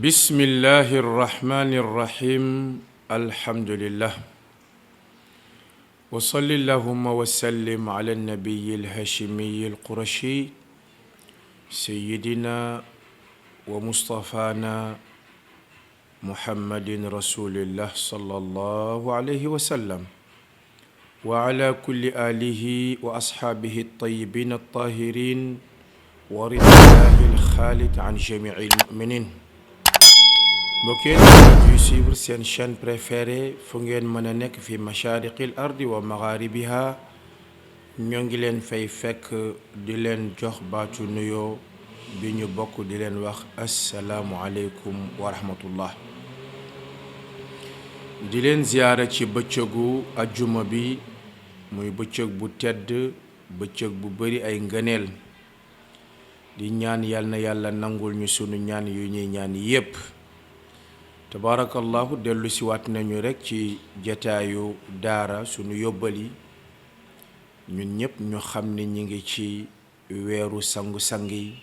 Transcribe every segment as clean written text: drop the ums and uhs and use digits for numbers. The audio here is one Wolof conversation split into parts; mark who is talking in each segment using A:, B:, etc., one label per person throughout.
A: بسم الله الرحمن الرحيم الحمد لله وصل اللهم وسلم على النبي الهاشمي القرشي سيدنا ومصطفانا محمد رسول الله صلى الله عليه وسلم وعلى كل آله وأصحابه الطيبين الطاهرين ورضا الله الخالد عن جميع المؤمنين. mbokk yi suivre seen chaîne préférée fu ngeen mën a nekk fi mashariqil ardi wa magharibiha ñoo ngi leen fay fekk di leen jox baatu nuyoo bi ñu bokk di leen wax assalaamu aleykum wa rahmatullah. di leen ziyaara ci bëccëgu ajjuma bi muy bëccëg bu tedd, bëccëg bu bari ay ngëneel. di ñaan yal na yàlla nangul ñu sunu ñaan yu ñuy ñaan yépp. tabarakallahu dellu si waat nañu rekk ci jataayu daara sunu yóbbali ñun ñépp ñu xam ni ñi ngi ci weeru sangu-sang yi.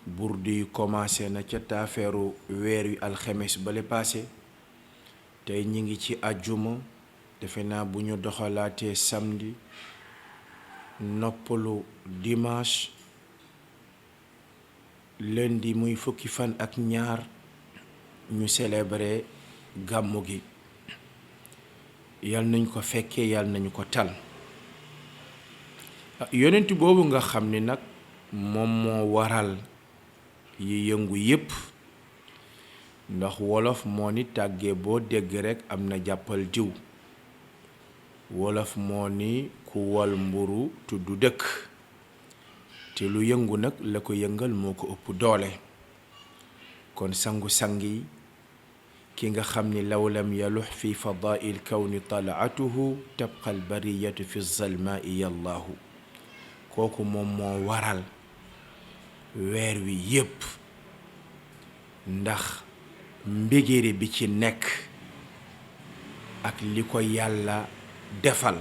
A: burdi yu commencé na ca taafeeru weer yu alxemes bale paase. tey ñi ngi ci àjjuma, defe naa bu ñu doxalaatee samedi noppalu dimanche, lundi muy fukki fan ak ñaar ñu célébrer gàmmu gi. yal nañ ko fekkee, yal nañu ko tal. yonent boobu nga xam ni nag moom moo waral yi yëngu yépp, ndax wolof moo ni tàggee boo dégg rekk am na jàppal diw. wolof moo ni ku wal mburu tudd dëkk, te lu yëngu nag la ko yëngal moo ko ëpp doole. kon sangu-sang yi ki nga xam ni law lam yalux fi fadaa'il kawni talaatuhu tabqa albariyatu fi zalmaai yallaahu. kooku moom moo waral weer wi yépp, ndax mbégére bi ci nekk ak li ko yàlla defal.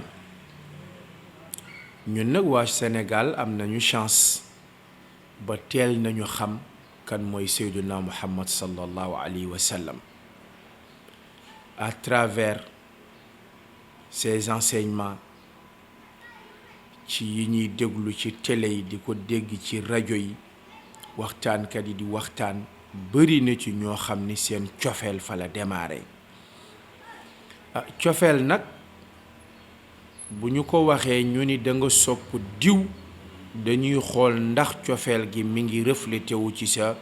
A: ñun nag waa Sénégal am nañu chance ba teel nañu xam kan mooy Seyduna Muhammad sallallahu alayhi wa sallam. à travers ses enseignements, ci yi ñuy déglu ci télé yi di ko dégg ci rajo yi, waxtaankat yi di waxtaan, bari na ci ñoo xam ni seen cofeel fa la démarré. cofeel nag bu ñu ko waxee ñu ni da nga sopp diw, dañuy xool ndax cofeel gi mi ngi reflété wu ci sa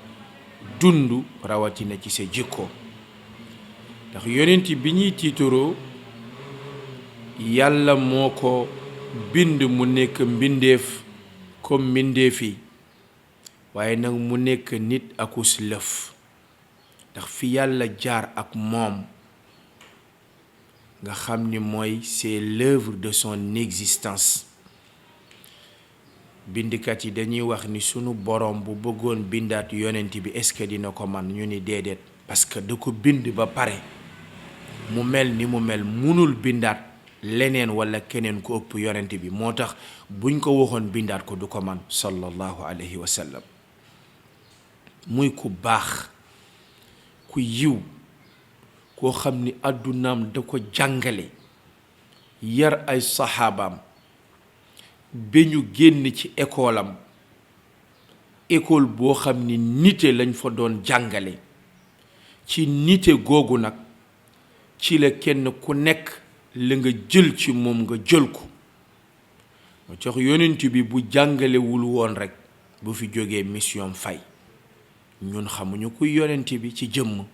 A: dund, rawatina ci sa jikko. ndax yonent bi ñuy tiitaroo yàlla moo ko bind mu nekk mbindeef comme mbindeef yi, waaye nag mu nekk nit akus lëf. ndax fi yàlla jaar ak moom nga xam ni mooy c'est l'œuvre de son existence. bindikat yi dañuy wax ni sunu boroom bu bëggoon bindaat yonent bi est-ce que dina ko man, ñu ni déedéet, parce que da ko bind ba pare mu mel ni mu mel, munul bindaat leneen walla keneen ku ëpp yonent bi. moo tax buñ ko waxoon bindaat ko du ko man, sallallahu alayhi wa sallam. muy ku baax, ku yiw, koo xam ni àddunaam da ko jàngale, yar ay saxaabaam ba ñu génn ci école am, école boo xam ni nite lañ fa doon jàngale. ci nite googu nag ci la kenn ku nekk la nga jël ci moom nga jël ko. moo tax yonent bi bu jàngalewul woon rekk bu fi jógee mission fay. ñun xamuñu kuy yonent bi ci jëmm,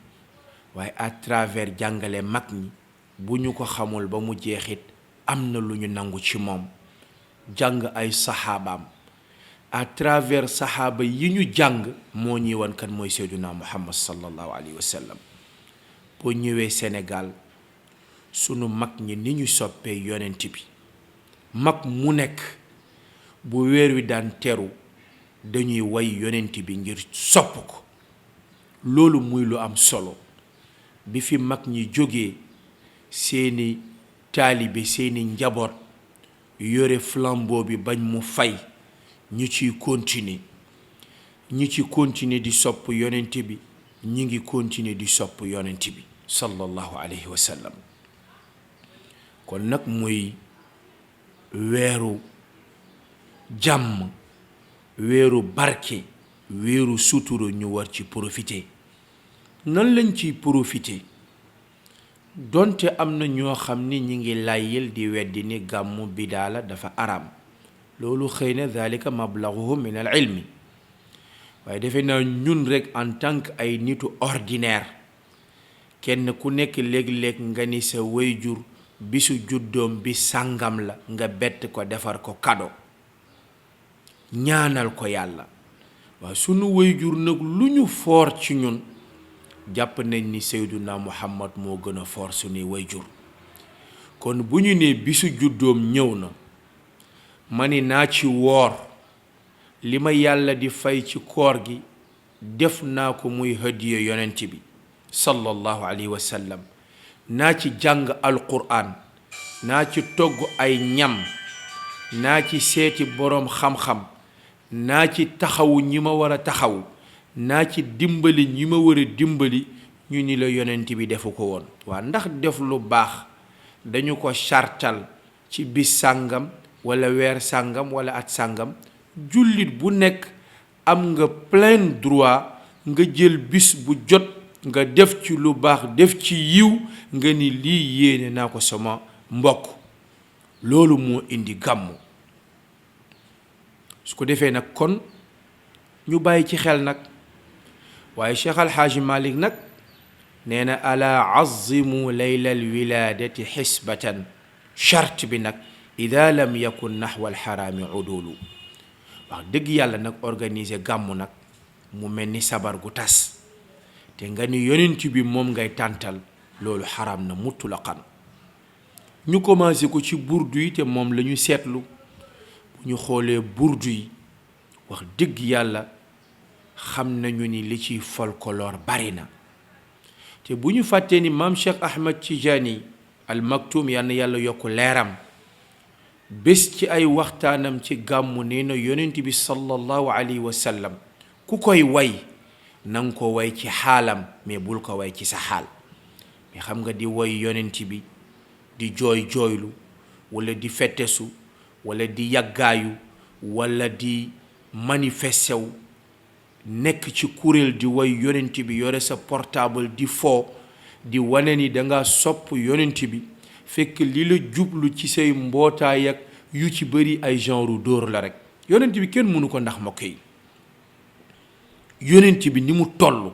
A: waaye à travers jàngale mag ñi, bu ñu ko xamul ba mu jeexit am na lu ñu nangu ci moom. jàng ay saxaabaam, à travers saxaaba yi ñu jàng moo ñuy wan kan mooy Seyduna Muhammad sallallahu alayhi wa sallam. boo ñëwee Sénégal sunu mag ñi ni ñu soppee yonent bi, mag mu nekk bu weer wi daan teru dañuy way yonent bi ngir sopp ko. loolu muy lu am solo. bi fi mag ñi jógee, seeni taalibe, seeni njaboot yore flambeau bi bañ mu fay, ñu ciy continuer di sopp yonent bi, ñi ngi continuer di sopp yonent bi sallallahu alayhi wa sallam. kon nag muy weeru jàmm, weeru barke, weeru sutura, ñu war ci profiter. nan lañ ciy profiter? donte am na ñoo xam ni ñi ngi layyil di weddi ni gàmmu bidaa la, dafa araam. loolu xëy na dhalika mablaghuhum min al ilmi, waaye defe naa ñun rek en tant que ay nitu ordinaire, kenn ku nekk léeg-léeg nga ni sa wayjur bisu juddoom bi sàngam la, nga bett ko defar ko kado ñaanal ko yàlla. waaw sunu wayjur nag lu ñu foor ci ñun jàpp nañ ni Seyduna Muhammad moo gën a foor sunuy wayjur. kon bu ñu nee bisu juddoom ñëw na, ma ni naa ci woor, li ma yàlla di fay ci koor gi def naa ko muy hadiya yonent bi sallallahu alayhi wa sallam. naa ci jàng alquran, naa ci togg ay ñam, naa ci seeti boroom xam-xam, naa ci taxawu ñi ma war a taxawu, naa ci dimbali ñi ma war a dimbali. ñu ni la yonent bi defu ko woon. waa ndax def lu baax dañu ko chartal ci bis sàngam wala weer sàngam wala at sàngam? jullit bu nekk am nga plein droit nga jël bis bu jot nga def ci lu baax, def ci yiw, nga ni lii yéene naa ko sama mbokk. loolu moo indi gàmmu. su ko defee nag kon ñu bàyyi ci xel nag. waaye Cheikh Alxaaji Malik nag nee na ala azimu layla alwiladati xisbatan, charte bi nag ida lam yakun naxwa alxaraami udulu. wax dëgg yàlla nag organiser gàmmu nag mu mel ni sabar gu tas te nga ni yonent bi moom ngay tàntal, loolu xaraam na mutlaqan. ñu commencé ko ci burdu yi te moom la ñu seetlu. bu ñu xoolee burdu yi wax dëgg yàlla xam nañu ni li ci folklore bari na. te bu ñu fàttee ni maam Cheikh Ahmad Tijani al Maktoum yal na yàlla yokk leeram, bés ci ay waxtaanam ci gàmmu nee na yonent bi sallallahu alayhi wa sallam ku koy way nanga ko way ci xaalam, mais bul ko way ci sa xaal. mais xam nga di way yonent bi di jooy jooylu wala di fettesu wala di yàggaayu wala di manifesté wu, nekk ci kuréel di way yonent bi, yore sa portable di foo, di wane ni danga sopp yonent bi, fekk li la jublu ci say mbootaay ak yu ci bëri ay genre dóor la rek. yonent bi kenn mënu ko ndax mbokk yi. yonent bi ni mu toll,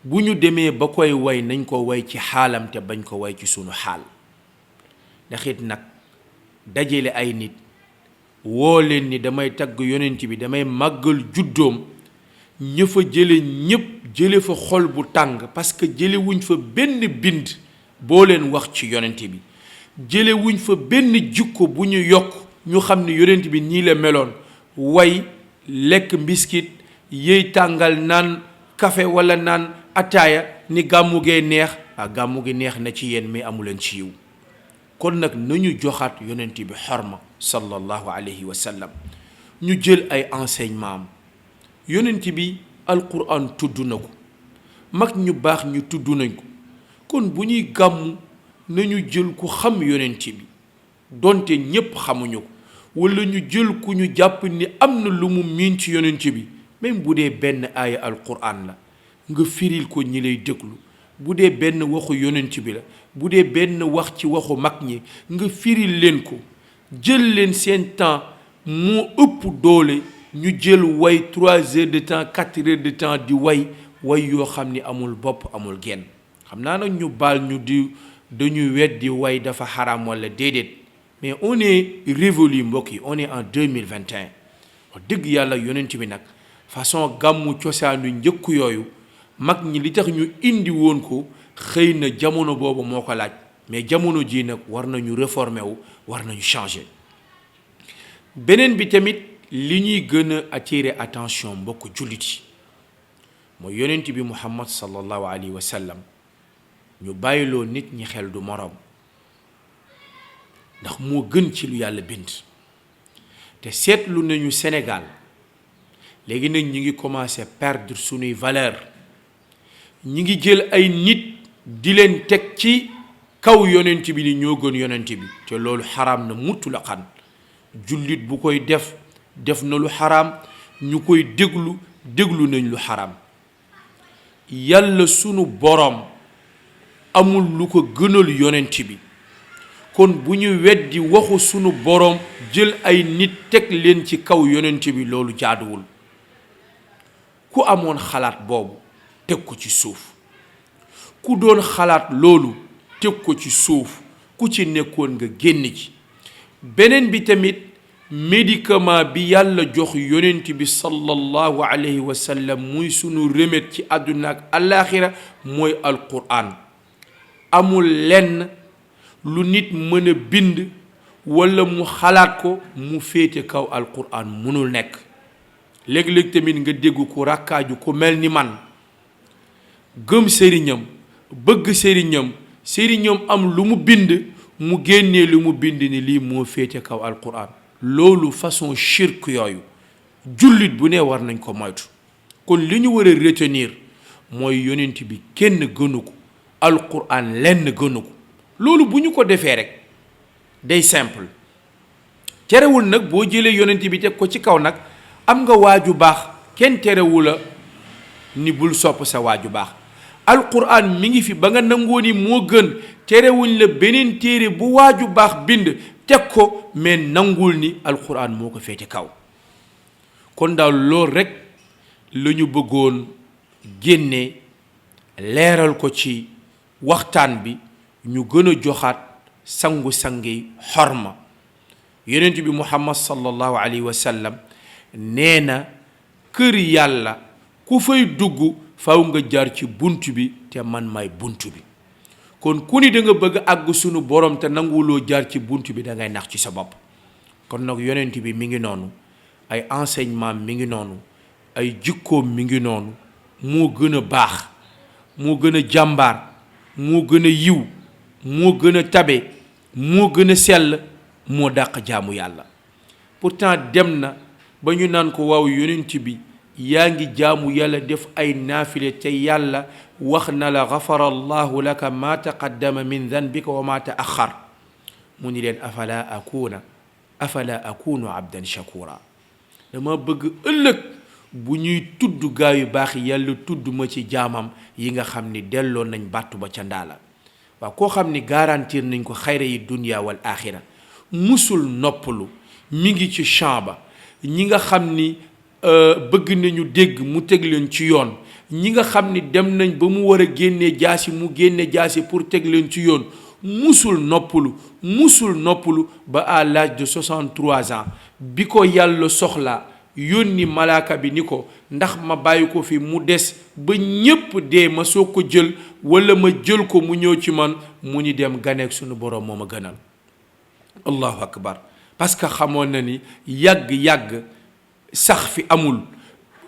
A: bu ñu demee ba koy way nañ ko way ci xaalam te bañ ko way ci sunu xaal. ndax it nag dajale ay nit woo leen ni damay tagg yonent bi, damay màggal juddoom, ña fa jële ñépp jële fa xol bu tàng, parce que jële wuñ fa benn bind boo leen wax ci yonent bi, jële wuñ fa benn jikko bu ñu yokk ñu xam ne yonent bi nii la meloon. way, lekk mbiskit, yëy tàngal, naan café wala naan ataaya ni gàmmu gee neex. gàmmu gi neex na ci yéen mais amuleen ci yiw. kon nag nañu joxaat yonent bi xorma sallallahu alayhi wa sallam. ñu jël ay enseignement am. yonent bi alquran tudd na ko, mag ñu baax ñu tudd nañ ko. kon bu ñuy gàmmu nañu jël ku xam yonent bi, donte ñépp xamuñu ko, wala ñu jël ku ñu jàpp ni am na lu mu miin ci yonent bi, même bu dee benn aaya alquran la nga firil ko ñi lay déglu. bu dee benn waxu yonent bi la, bu dee benn wax ci waxu mag ñi nga firil leen ko. jël leen seen temps moo ëpp doole ñu jël way 3 heures de temps 4 heures de temps di way yoo xam ni amul bopp amul genn. xam naa nag ñu baal ñu dañuy weddi way dafa xaraam wala déedéet, mais on est révolu mbokk yi, on est en 2021. wax dëgg yàlla yonent bi nag façon gàmmu cosaanu njëkk yooyu mag ñi li tax ñu indi woon ko xëy na jamono boobu moo ko laaj, mais jamono ji nag war nañu réformer wu, war nañu changer. beneen bi tamit li ñuy gën a attirer attention mbokk jullit yi mooy yonent bi Muhammad sallallahu alayhi wa sallam ñu bàyyiloo nit ñi xel du moroom, ndax moo gën ci lu yàlla bind. te seetlu nañu Sénégal léegi nag ñu ngi commencé perdre sunuy valeur. ñi ngi jël ay nit di leen teg ci kaw yonent bi ni ñoo gën yonent bi te loolu xaraam na mutlaqan jullit bu koy def na lu xaraam ñu koy déglu nañ lu xaraam yàlla sunu boroom amul lu ko gënal yonent bi kon bu ñu weddi waxu sunu boroom jël ay nit teg leen ci kaw yonent bi loolu jaaduwul ku amoon xalaat boobu teg ko ci suuf ku doon xalaat loolu teg ko ci suuf ku ci nekkoon nga génn ci beneen bi tamit médicament bi yàlla jox yonent bi sallallahu alayhi wa sallam muy sunu remède ci àdduna ak alaaxira mooy alquran amul lenn lu nit mën a bind walla mu xalaat ko mu féete kaw alquran mënul nekk léeg-léeg tamit nga dégg ko rakkaaju ku mel ni man gëm sëriñam bëgg sëriñam am lu mu bind mu génnee lu mu bind ni lii moo féete kaw alquran loolu façon shirk yooyu jullit bu ne war nañ ko moytu kon li ñu war a retenir mooy yonent bi kenn gënu ko alquran lenn gënu ko loolu bu ñu ko defee rek day simple terewul nag boo jëlee yonent bi teg ko ci kaw nag am nga waaju baax kenn terewula ni bul sopp sa waaju baax alquran mi ngi fi ba nga nangoo ni moo gën terewuñ la beneen téere bu waaju baax bind teg ko mais nangul ni alquran moo ko féete kaw kon daal loolu rek la ñu bëggoon génne leeral ko ci waxtaan bi ñu gën a joxaat sangu-sangi xorma yonent bi muhammad sallallahu alayhi wa sallam nee na kër yàlla ku fay dugg faw nga jaar ci bunt bi te man may bunt bi kon ku ni da nga bëgg àgg sunu borom te nanguloo jaar ci bunt bi da ngay nax ci sa bopp kon nag yonent bi mi ngi noonu ay enseignement mi ngi noonu ay jikkoom mi ngi noonu moo gën a baax moo gën a jàmbaar moo gën a yiw moo gën a tabe moo gën a sell moo dàq jaamu yàlla pourtant dem na ba ñu naan ko waaw yonent bi yaa ngi jaamu yàlla def ay naafile te yàlla wax na la gafara allahu laka ma taqaddama min danbika wa ma taaxar mu ni leen afala akunu abdan shakura dama bëgg ëllëg bu ñuy tudd gaa yu baax yàlla tudd ma ci jaamam yi nga xam ni delloo nañ bàttu ba ca ndaala waaw koo xam ni garantir nañ ko xayra yi dunya wal axira musul noppalu mi ngi ci champ ba ñi nga xam ni bëgg nañu dégg mu teg leen ci yoon ñi nga xam ni dem nañ ba mu war a génnee jaasi mu génne jaasi pour teg leen ci yoon musul noppalu ba à l'âge de 63 ans bi ko yàlla soxla yónni malaaka bi ni ko ndax ma bàyyi ko fi mu des ba ñépp dee ma soo ko jël walla ma jël ko mu ñëw ci man mu ni dem ganeek sunu boroom moo ma gënal allahu akbar parce que xamoon na ni yàgg sax fi amul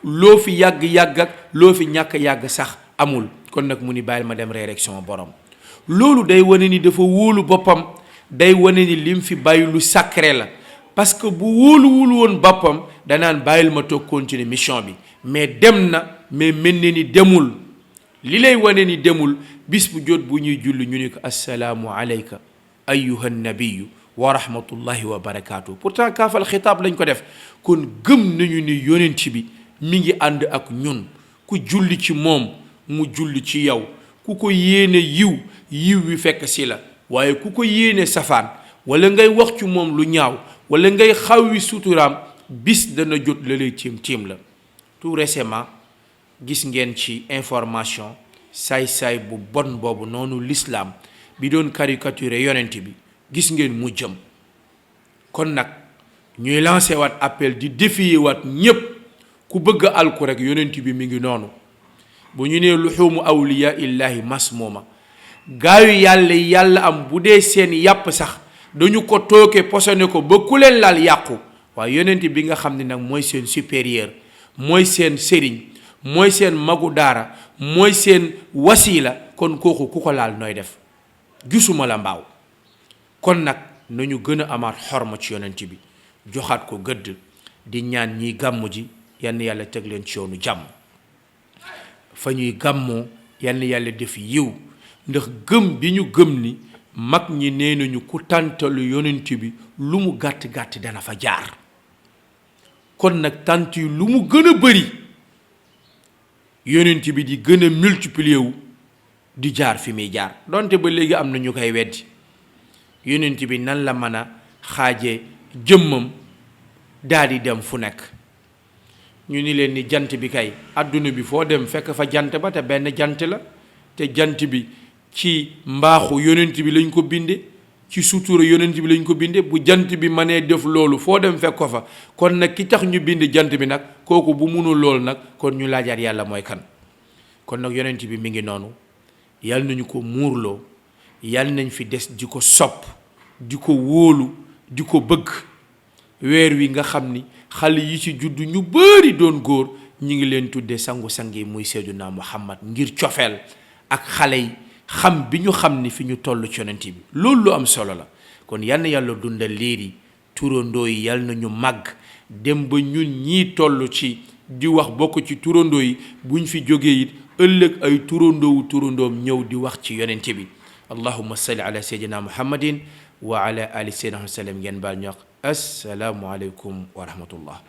A: loo fi yàgg ak loo fi ñàkk yàgg sax amul kon nag mu ni bàyyil ma dem réélection borom loolu day wane ni dafa wóolu boppam day wane ni lim fi bàyyi lu sacré la parce que bu wóoluwul woon boppam danaan bàyyil ma toog continuer mission bi mais dem na mais mel ne ni demul li lay wane ni demul bis bu jot bu ñuy julli ñu ni ko assalaamu alayka ayyuhan nabiyyu wa rahmatullahi wa barakaatu pourtant kaafal xitaab lañ ko def kon gëm nañu ni yonent bi mi ngi ànd ak ñun ku julli ci moom mu julli ci yow ku ko yéene yiw wi fekk si la waaye ku ko yéene safaan wala ngay wax ci moom lu ñaaw wala ngay xawwi suturaam bis dana jot la lay tiim la tout récemment gis ngeen ci information saay-saay bu bon boobu noonu l'islam bi doon caricaturer yonent bi gis ngeen mu jëm kon nag ñuy lancé waat appel di défier waat ñépp ku bëgg alku rek yonent bi mi ngi noonu bu ñu nee luxuumu awliya illahi masmuuma gaayu yàlla am bu dee seen yàpp sax dañu ko tooke posone ko ba ku leen laal yàqu waaye yonent bi nga xam ne nag mooy seen supérieur mooy seen sëriñ mooy seen magu daara mooy seen wasiila kon kooku ku ko laal nooy def gisuma la mbaaw kon nag nañu gën a amaat xorma ci yonent bi joxaat ko gëdd di ñaan ñiy gàmmu ji yann yàlla teg leen ci yoonu jàmm fa ñuy gàmmoo yal na yàlla def yiw ndax gëm bi ñu gëm ni mag ñi nee nañu ku tàntalu yonent bi lu mu gàtt-gàtt dana fa jaar kon nag tànt yi lu mu gën a bëri yonent bi di gën a multiplier wu di jaar fi muy jaar donte ba léegi am na ñu koy weddi yonent bi nan la mën a xaaje jëmmam daal di dem fu nekk ñu ni leen ni jant bi kay àdduna bi foo dem fekk fa jant ba te benn jant la te jant bi ci mbaaxu yonent bi lañ ko binde ci sutura yonent bi lañ ko binde bu jant bi mënee def loolu foo dem fekk ko fa kon nag ki tax ñu bind jant bi nag kooku bu munul loolu nag kon ñu laajaat yàlla mooy kan kon nag yonent bi mi ngi noonu yàlla nañu ko muurloo yàlla nañ fi des di ko sopp di ko wóolu di ko bëgg weer wi nga xam ni xale yi ci juddu ñu bari doon góor ñi ngi leen tudde sangu-sang yi muy Seyduna Muhammad ngir cofeel ak xale yi xam bi ñu xam ni fi ñu toll ci yonent bi loolu lu am solo la kon yal na yàlla dundal liir yi turandoo yi yal na ñu màgg dem ba ñun ñii toll ci di wax bokk ci turandoo yi buñ fi jógee it ëllëg ay turandoom ñëw di wax ci yonent bi allahumma salli ala sayyidina muhammadin wa ala ali sayyidina sallam ngeen baal ñu wax assalaamu aleykum wa rahmatullah